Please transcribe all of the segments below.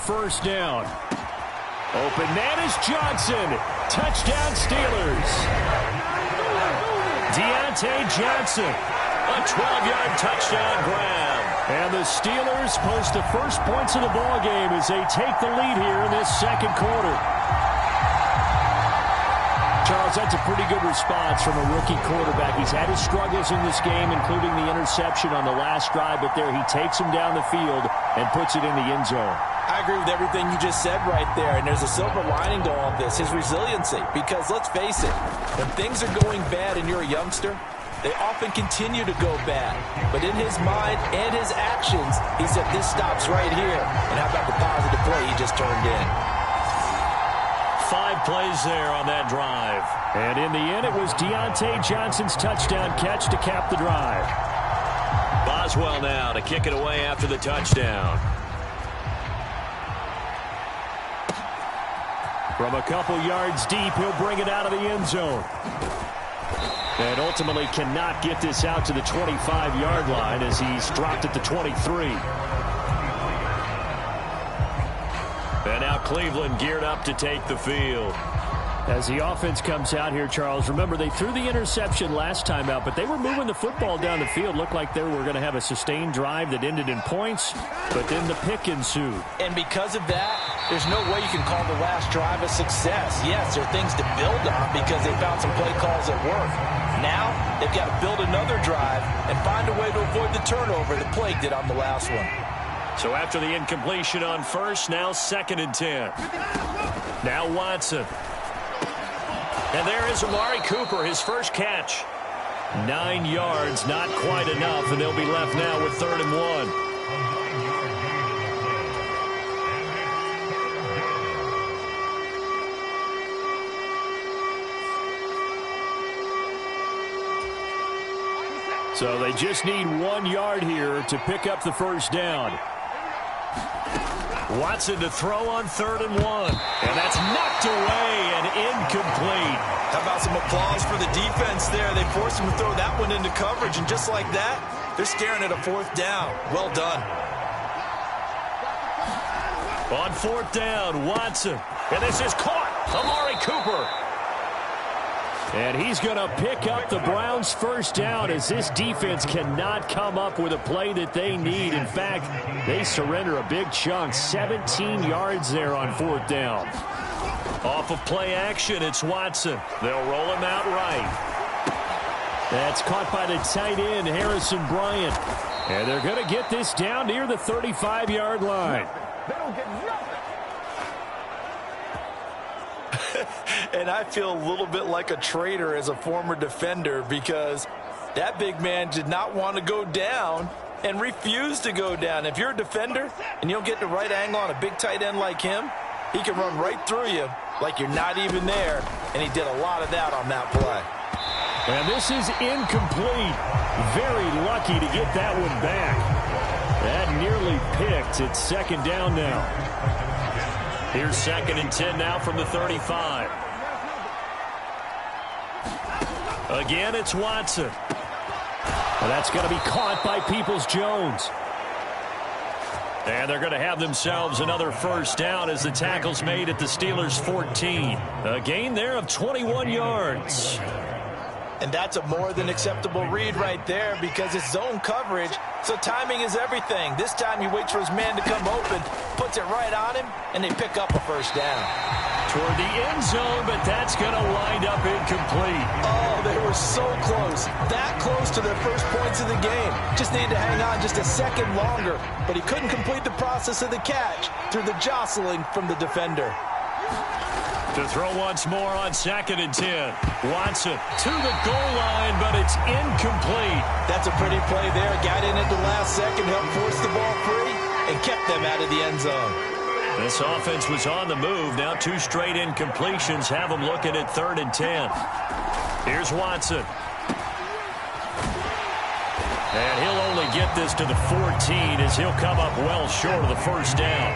first down. Open man is Johnson. Touchdown Steelers. Deontay Johnson. A 12-yard touchdown grab. And the Steelers post the first points of the ball game as they take the lead here in this second quarter. Charles, that's a pretty good response from a rookie quarterback. He's had his struggles in this game, including the interception on the last drive, but there he takes him down the field and puts it in the end zone. I agree with everything you just said right there, and there's a silver lining to all of this, his resiliency. Because let's face it, when things are going bad and you're a youngster, they often continue to go bad. But in his mind and his actions, he said, this stops right here. And how about the positive play he just turned in? 5 plays there on that drive. And in the end, it was Deontay Johnson's touchdown catch to cap the drive. Boswell now to kick it away after the touchdown. From a couple yards deep, he'll bring it out of the end zone. And ultimately cannot get this out to the 25-yard line as he's dropped at the 23. And now Cleveland geared up to take the field. As the offense comes out here, Charles, remember they threw the interception last time out, but they were moving the football down the field. Looked like they were going to have a sustained drive that ended in points, but then the pick ensued. And because of that, there's no way you can call the last drive a success. Yes, there are things to build on because they found some play calls that work. Now, they've got to build another drive and find a way to avoid the turnover that plagued it on the last one. So after the incompletion on first, now 2nd and 10. Now Watson. And there is Amari Cooper, his first catch. 9 yards, not quite enough, and they'll be left now with 3rd and 1. So they just need 1 yard here to pick up the first down. Watson to throw on 3rd and 1. And that's knocked away and incomplete. How about some applause for the defense there? They forced him to throw that one into coverage, and just like that, they're staring at a 4th down. Well done. On 4th down, Watson. And this is caught. Amari Cooper. And he's going to pick up the Browns' first down as this defense cannot come up with a play that they need. In fact, they surrender a big chunk, 17 yards there on 4th down. Off of play action, it's Watson. They'll roll him out right. That's caught by the tight end, Harrison Bryant. And they're going to get this down near the 35-yard line. They don't get nothing. And I feel a little bit like a traitor as a former defender because that big man did not want to go down and refused to go down. If you're a defender and you don't get the right angle on a big tight end like him, he can run right through you like you're not even there, and he did a lot of that on that play. And this is incomplete. Very lucky to get that one back. That nearly picked. It's 2nd down now. Here's 2nd and 10 now from the 35. Again, it's Watson. And that's going to be caught by Peoples-Jones. And they're going to have themselves another first down as the tackle's made at the Steelers' 14. A gain there of 21 yards. And that's a more than acceptable read right there because it's zone coverage, so timing is everything. This time he waits for his man to come open, puts it right on him, and they pick up a first down. Toward the end zone, but that's going to wind up incomplete. Oh, they were so close. That close to their first points of the game. Just needed to hang on just a second longer, but he couldn't complete the process of the catch through the jostling from the defender. To throw once more on 2nd and 10. Watson to the goal line, but it's incomplete. That's a pretty play there. Got in at the last second, helped force the ball free, and kept them out of the end zone. This offense was on the move. Now 2 straight incompletions have them looking at 3rd and 10. Here's Watson. And he'll only get this to the 14 as he'll come up well short of the first down.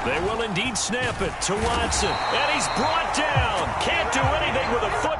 They will indeed snap it to Watson. And he's brought down. Can't do anything with a foot.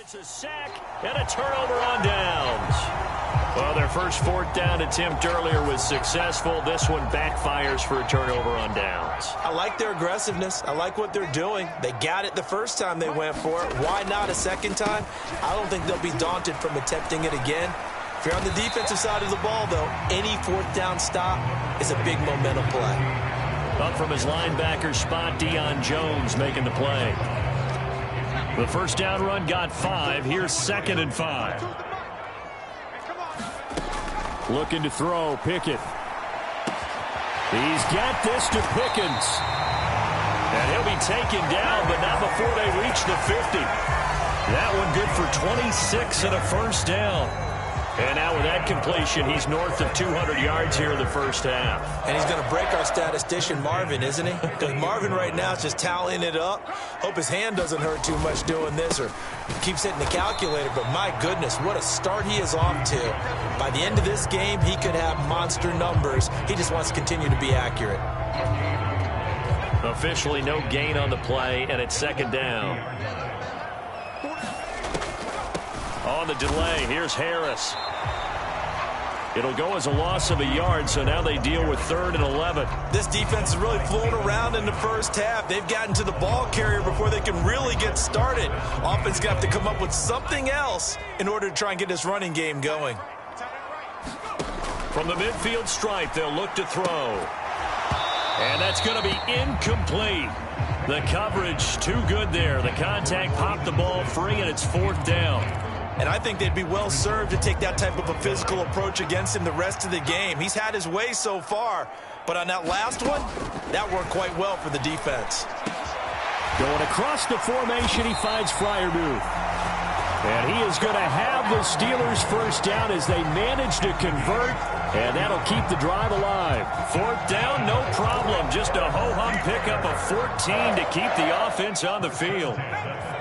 It's a sack and a turnover on downs. Well, their first fourth down attempt earlier was successful. This one backfires for a turnover on downs. I like their aggressiveness. I like what they're doing. They got it the first time they went for it. Why not a second time? I don't think they'll be daunted from attempting it again. If you're on the defensive side of the ball, though, any fourth down stop is a big momentum play. Up from his linebacker spot, Deion Jones making the play. The first down run got 5. Here's 2nd and 5. Looking to throw, Pickett. He's got this to Pickens. And he'll be taken down, but not before they reach the 50. That one good for 26 and a first down. And now with that completion, he's north of 200 yards here in the first half. And he's going to break our statistician, Marvin, isn't he? Because Marvin right now is just tallying it up. Hope his hand doesn't hurt too much doing this or keeps hitting the calculator. But my goodness, what a start he is off to. By the end of this game, he could have monster numbers. He just wants to continue to be accurate. Officially no gain on the play, and it's 2nd down. On the delay, here's Harris. It'll go as a loss of a yard, so now they deal with 3rd and 11. This defense is really flown around in the first half. They've gotten to the ball carrier before they can really get started. Offense going to have to come up with something else in order to try and get this running game going. From the midfield stripe, they'll look to throw. And that's going to be incomplete. The coverage too good there. The contact popped the ball free, and it's 4th down. And I think they'd be well served to take that type of a physical approach against him the rest of the game. He's had his way so far, but on that last one, that worked quite well for the defense. Going across the formation, he finds Freiermuth. And he is going to have the Steelers first down as they manage to convert, and that'll keep the drive alive. 4th down, no problem. Just a ho-hum pickup of 14 to keep the offense on the field.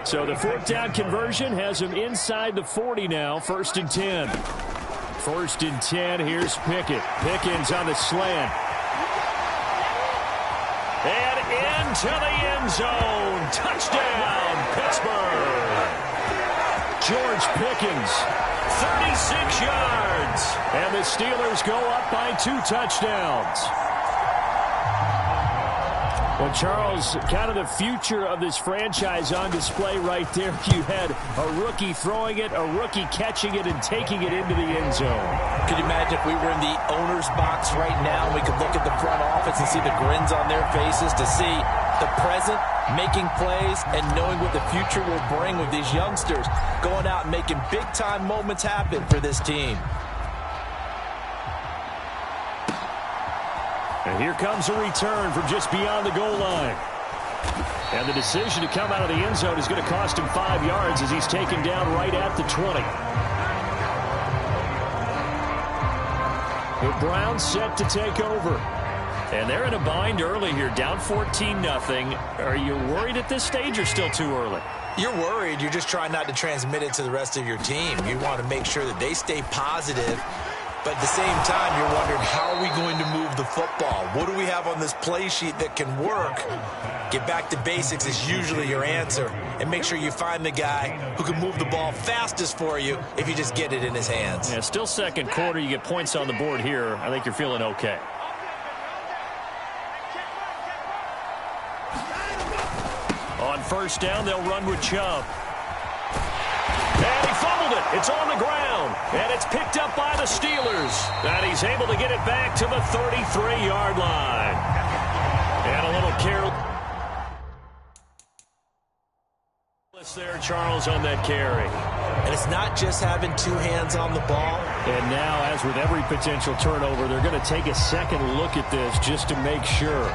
So the 4th down conversion has him inside the 40 now, 1st and 10. 1st and 10, here's Pickett. Pickens on the slant. And into the end zone. Touchdown, Pittsburgh. George Pickens, 36 yards. And the Steelers go up by 2 touchdowns. Well, Charles, kind of the future of this franchise on display right there. You had a rookie throwing it, a rookie catching it, and taking it into the end zone. Could you imagine if we were in the owner's box right now and we could look at the front office and see the grins on their faces, to see the present making plays and knowing what the future will bring with these youngsters going out and making big-time moments happen for this team. And here comes a return from just beyond the goal line. And the decision to come out of the end zone is going to cost him 5 yards as he's taken down right at the 20. The Browns set to take over. And they're in a bind early here, down 14-0. Are you worried at this stage or still too early? You're worried. You're just trying not to transmit it to the rest of your team. You want to make sure that they stay positive. But at the same time, you're wondering, how are we going to move the football? What do we have on this play sheet that can work? Get back to basics is usually your answer. And make sure you find the guy who can move the ball fastest for you if you just get it in his hands. Yeah, still 2nd quarter. You get points on the board here. I think you're feeling okay. On 1st down, they'll run with Chubb. And he fumbled it. It's on the ground. And it's picked up by the Steelers. And he's able to get it back to the 33-yard line. And a little careless there, Charles, on that carry. And it's not just having 2 hands on the ball. And now, as with every potential turnover, they're going to take a second look at this just to make sure.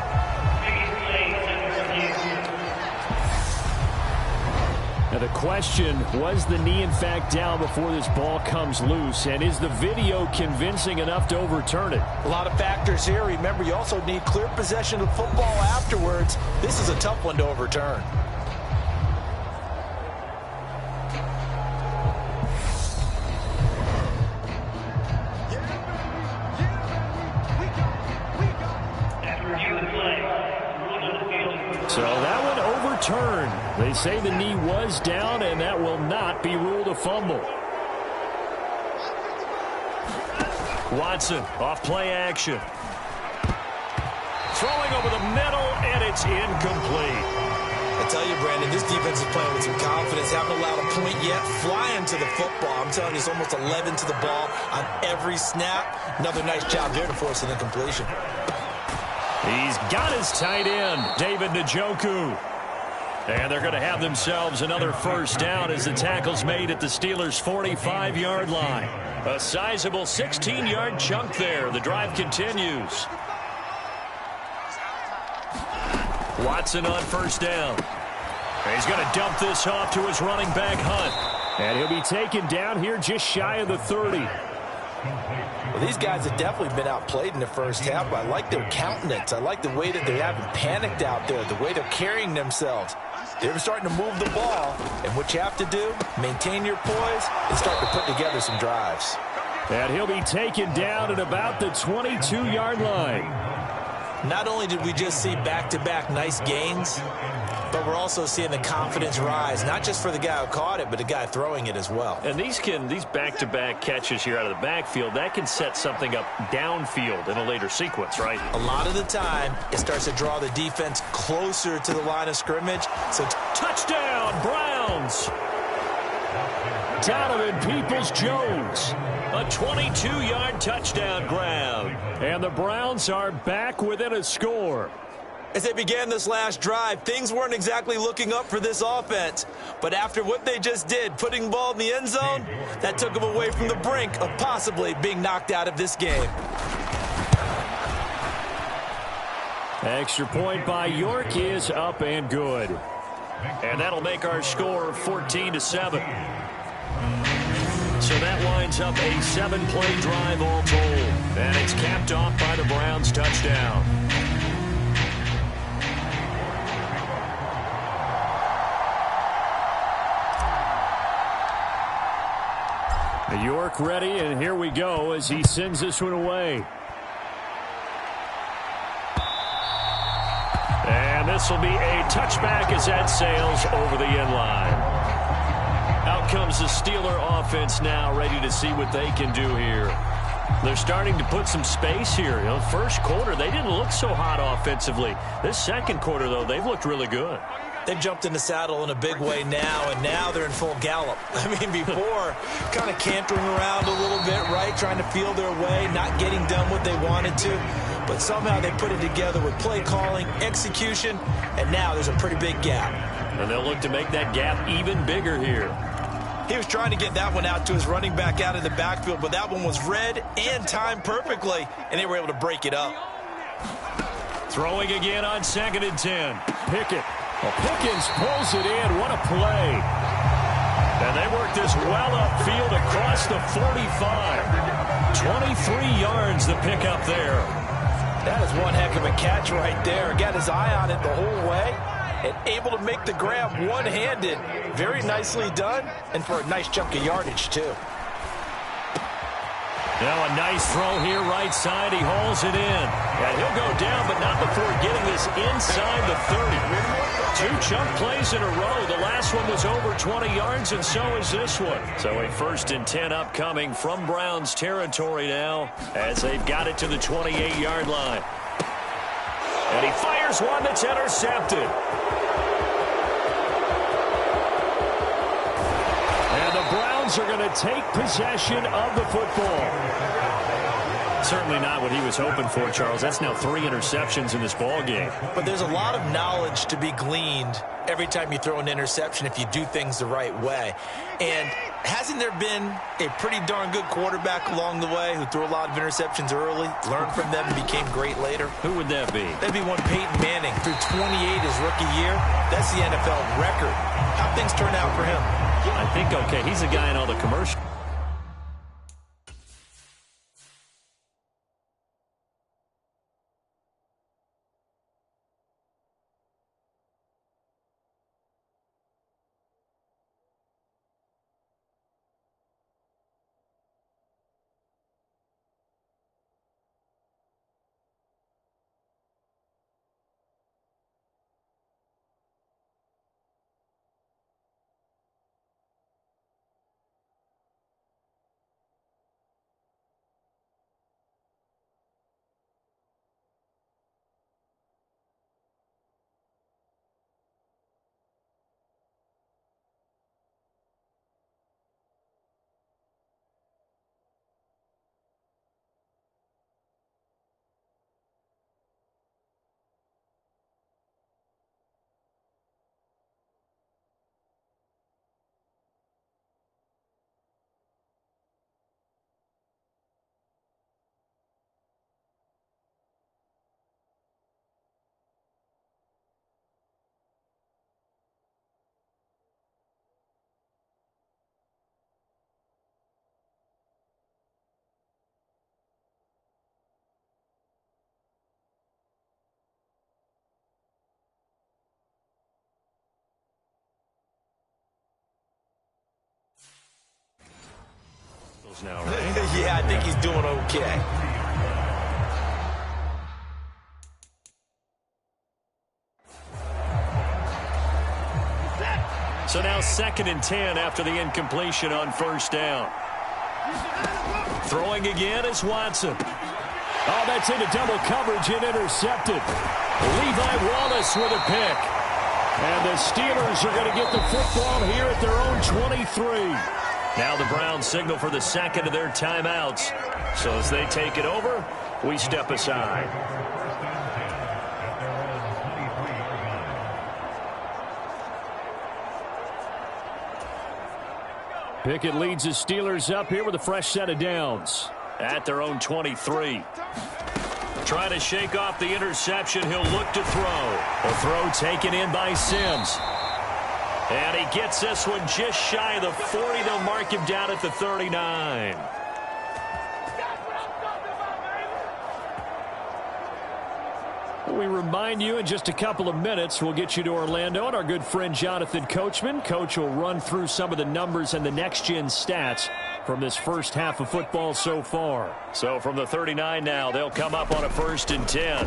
Now the question, was the knee in fact down before this ball comes loose? And is the video convincing enough to overturn it? A lot of factors here. Remember, you also need clear possession of football afterwards. This is a tough one to overturn. return. They say the knee was down, and that will not be ruled a fumble. Watson off play action. Throwing over the middle, and it's incomplete. I tell you, Brandon, this defense is playing with some confidence. Haven't allowed a point yet. Flying to the football. I'm telling you, it's almost 11 to the ball on every snap. Another nice job there to force an incompletion. He's got his tight end, David Njoku. And they're going to have themselves another first down as the tackle's made at the Steelers' 45-yard line. A sizable 16-yard chunk there. The drive continues. Watson on first down. He's going to dump this off to his running back, Hunt. And he'll be taken down here just shy of the 30. Well, these guys have definitely been outplayed in the first half, but I like their countenance. I like the way that they haven't panicked out there, the way they're carrying themselves. They're starting to move the ball, and what you have to do, maintain your poise and start to put together some drives. And he'll be taken down at about the 22-yard line. Not only did we just see back-to-back nice gains, but we're also seeing the confidence rise, not just for the guy who caught it, but the guy throwing it as well. And these back-to-back catches here out of the backfield, that can set something up downfield in a later sequence, right? A lot of the time, it starts to draw the defense closer to the line of scrimmage. So touchdown, Browns! Donovan Peoples-Jones. A 22-yard touchdown grab. And the Browns are back within a score. As they began this last drive, things weren't exactly looking up for this offense. But after what they just did, putting the ball in the end zone, that took them away from the brink of possibly being knocked out of this game. Extra point by York is up and good. And that'll make our score 14-7. So that winds up a 7-play drive all told. And it's capped off by the Browns touchdown. York ready, and here we go as he sends this one away. And this will be a touchback as that sails over the end line. Out comes the Steeler offense now, ready to see what they can do here. They're starting to put some space here. You know, first quarter, they didn't look so hot offensively. This second quarter, though, they've looked really good. They've jumped in the saddle in a big way now, and now they're in full gallop. I mean, before, kind of cantering around a little bit, right, trying to feel their way, not getting done what they wanted to. But somehow they put it together with play calling, execution, and now there's a pretty big gap. And they'll look to make that gap even bigger here. He was trying to get that one out to his running back out of the backfield, but that one was read and timed perfectly, and they were able to break it up. Throwing again on 2nd and 10. Pickett. Well, Pickens pulls it in. What a play. And they work this well upfield across the 45. 23 yards the pickup there. That is one heck of a catch right there. Got his eye on it the whole way and able to make the grab one-handed. Very nicely done, and for a nice chunk of yardage, too. Now a nice throw here right side. He hauls it in. And he'll go down, but not before getting this inside the 30. 2 chunk plays in a row. The last one was over 20 yards, and so is this one. So a 1st and 10 upcoming from Browns territory now as they've got it to the 28-yard line. And he fires one that's intercepted. And the Browns are going to take possession of the football. Certainly not what he was hoping for, Charles. That's now 3 interceptions in this ball game. But there's a lot of knowledge to be gleaned every time you throw an interception if you do things the right way. And hasn't there been a pretty darn good quarterback along the way who threw a lot of interceptions early, learned from them, and became great later? Who would that be? That'd be one Peyton Manning. Threw 28 his rookie year. That's the NFL record. How'd things turn out for him? I think, okay, he's the guy in all the commercials. yards now, right? Yeah, I think he's doing okay. So now 2nd and 10 after the incompletion on first down. Throwing again is Watson. Oh, that's into double coverage and intercepted. Levi Wallace with a pick. And the Steelers are going to get the football here at their own 23. Now the Browns signal for the second of their timeouts. So as they take it over, we step aside. Pickett leads the Steelers up here with a fresh set of downs. At their own 23. Trying to shake off the interception. He'll look to throw. A throw taken in by Sims. And he gets this one just shy of the 40. They'll mark him down at the 39. We remind you in just a couple of minutes we'll get you to Orlando and our good friend Jonathan Coachman. Coach will run through some of the numbers and the next-gen stats from this first half of football so far. So from the 39 now, they'll come up on a 1st and 10.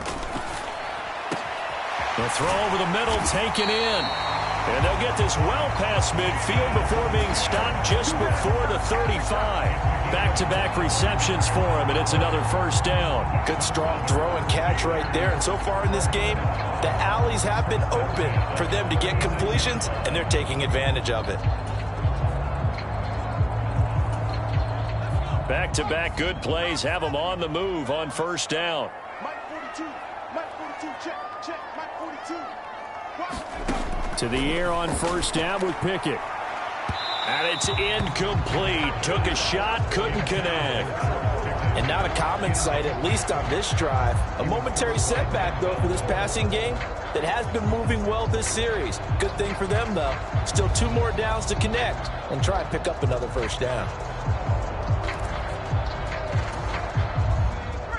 The throw over the middle taken in. And they'll get this well past midfield before being stopped just before the 35. Back-to-back receptions for him, and it's another 1st down. Good strong throw and catch right there. And so far in this game, the alleys have been open for them to get completions, and they're taking advantage of it. Back-to-back good plays have them on the move on 1st down. Mike 42, Mike 42, check, Mike 42. To the air on 1st down with Pickett. And it's incomplete. Took a shot, couldn't connect. And not a common sight, at least on this drive. A momentary setback, though, for this passing game that has been moving well this series. Good thing for them, though. Still 2 more downs to connect and try and pick up another 1st down.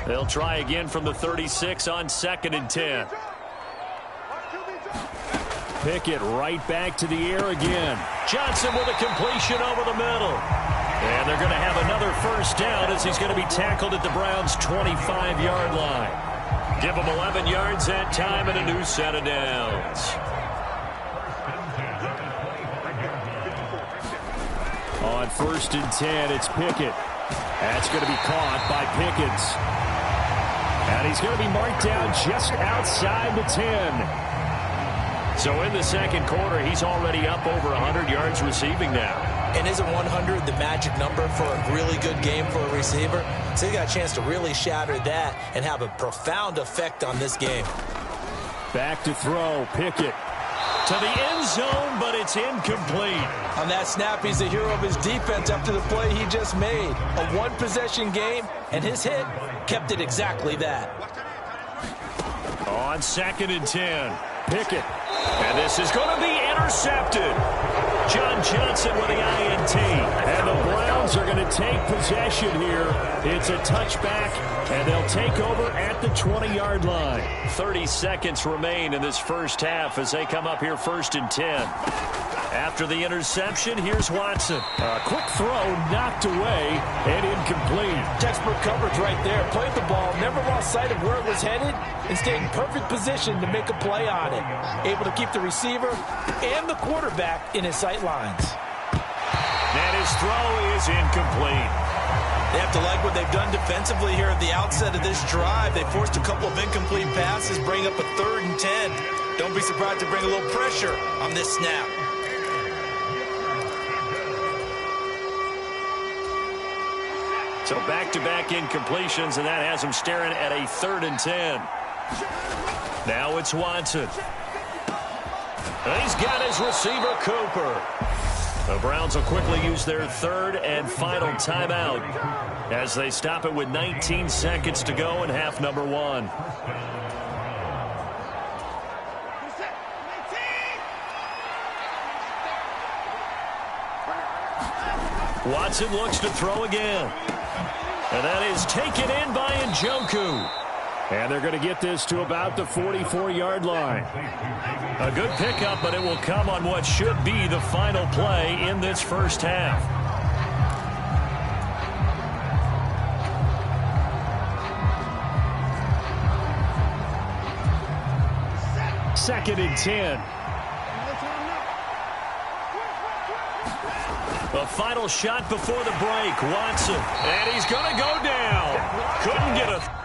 They'll try again from the 36 on 2nd and 10. Pickett right back to the air again. Johnson with a completion over the middle. And they're going to have another 1st down as he's going to be tackled at the Browns' 25-yard line. Give him 11 yards that time and a new set of downs. On 1st and 10, it's Pickett. That's going to be caught by Pickens. And he's going to be marked down just outside the 10. So in the second quarter, he's already up over 100 yards receiving now. And isn't 100 the magic number for a really good game for a receiver? So he got a chance to really shatter that and have a profound effect on this game. Back to throw, Pickett. To the end zone, but it's incomplete. On that snap, he's the hero of his defense after the play he just made. A one-possession game, and his hit kept it exactly that. On 2nd and 10, Pickett. And this is going to be intercepted. John Johnson with the INT. And the Browns are going to take possession here. It's a touchback, and they'll take over at the 20-yard line. 30 seconds remain in this first half as they come up here 1st and 10. After the interception, here's Watson. A quick throw knocked away and incomplete. Textbook coverage right there. Played the ball, never lost sight of where it was headed, and stayed in perfect position to make a play on it. Able to keep the receiver and the quarterback in his sight lines. And his throw is incomplete. They have to like what they've done defensively here at the outset of this drive. They forced a couple of incomplete passes, bring up a 3rd and 10. Don't be surprised to bring a little pressure on this snap. So back-to-back incompletions, and that has him staring at a 3rd and 10. Now it's Watson. And he's got his receiver, Cooper. The Browns will quickly use their 3rd and final timeout as they stop it with 19 seconds to go in half number 1. Watson looks to throw again. And that is taken in by Njoku. And they're going to get this to about the 44-yard line. A good pickup, but it will come on what should be the final play in this first half. 2nd and 10. A final shot before the break. Watson. And he's going to go down. Couldn't get a...